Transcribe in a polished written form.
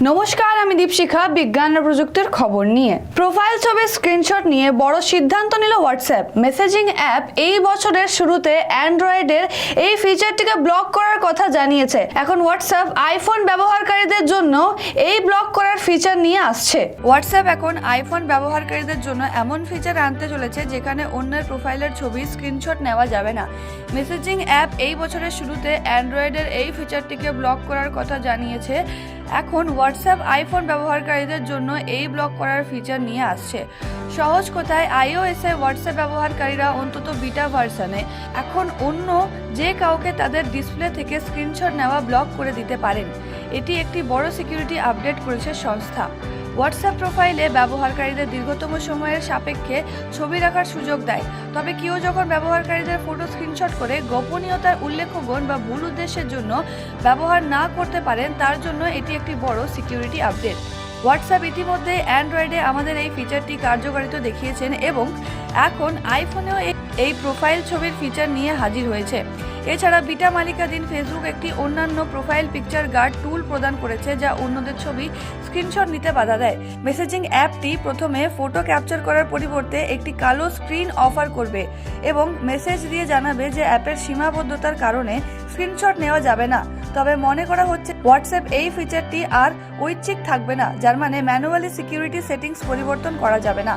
নমস্কার, আমি দীপশিখা বিজ্ঞান ও প্রযুক্তির খবর নিয়ে। প্রোফাইল ছবির স্ক্রিনশট নিয়ে বড় সিদ্ধান্ত নিল হোয়াটসঅ্যাপ। মেসেজিং অ্যাপ এই বছরের শুরুতে অ্যান্ড্রয়েডের এই ফিচারটিকে ব্লক করার কথা জানিয়েছে। এখন হোয়াটসঅ্যাপ আইফোন ব্যবহারকারীদের জন্য এই ব্লক করার ফিচার নিয়ে আসছে। হোয়াটসঅ্যাপ এখন আইফোন ব্যবহারকারীদের জন্য এমন ফিচার আনতে চলেছে যেখানে অন্যের প্রোফাইলের ছবি স্ক্রিনশট নেওয়া যাবে না। মেসেজিং অ্যাপ এই বছরের শুরুতে অ্যান্ড্রয়েডের এই ফিচারটিকে ব্লক করার কথা জানিয়েছে। এখন হোয়াটসঅ্যাপ আইফোন ব্যবহারকারীদের জন্য এই ব্লক করার ফিচার নিয়ে আসছে। সহজ কথায় আইওএসে হোয়াটসঅ্যাপ ব্যবহারকারীরা অন্তত বিটা ভার্সনে এখন অন্য যে কাউকে তাদের ডিসপ্লে থেকে স্ক্রিনশট নেওয়া ব্লক করে দিতে পারেন। এটি একটি বড় সিকিউরিটি আপডেট করেছে সংস্থা। হোয়াটসঅ্যাপ প্রোফাইলে ব্যবহারকারীদের দীর্ঘতম সময়ের সাপেক্ষে ছবি রাখার সুযোগ দেয়। তবে কেউ যখন ব্যবহারকারীদের ফটো স্ক্রিনশট করে গোপনীয়তার উল্লেখগণ বা ভুল উদ্দেশ্যের জন্য ব্যবহার না করতে পারেন, তার জন্য এটি একটি বড় সিকিউরিটি আপডেট। হোয়াটসঅ্যাপ ইতিমধ্যে অ্যান্ড্রয়েডে আমাদের এই ফিচারটি কার্যকারিতা দেখিয়েছেন এবং এখন আইফোনেও এই প্রোফাইল ছবির ফিচার নিয়ে হাজির হয়েছে। এছাড়া বিটা মালিকাধীন ফেসবুক একটি অন্যান্য প্রোফাইল পিকচার গার্ড টুল প্রদান করেছে, যা অন্যদের ছবি স্ক্রিনশট নিতে বাধা দেয়। মেসেজিং অ্যাপটি প্রথমে ফটো ক্যাপচার করার পরিবর্তে একটি কালো স্ক্রিন অফার করবে এবং মেসেজ দিয়ে জানাবে যে অ্যাপের সীমাবদ্ধতার কারণে স্ক্রিনশট নেওয়া যাবে না। তবে মনে করা হচ্ছে হোয়াটসঅ্যাপ এই ফিচারটি আর ঐচ্ছিক থাকবে না, যার মানে ম্যানুয়ালি সিকিউরিটি সেটিংস পরিবর্তন করা যাবে না।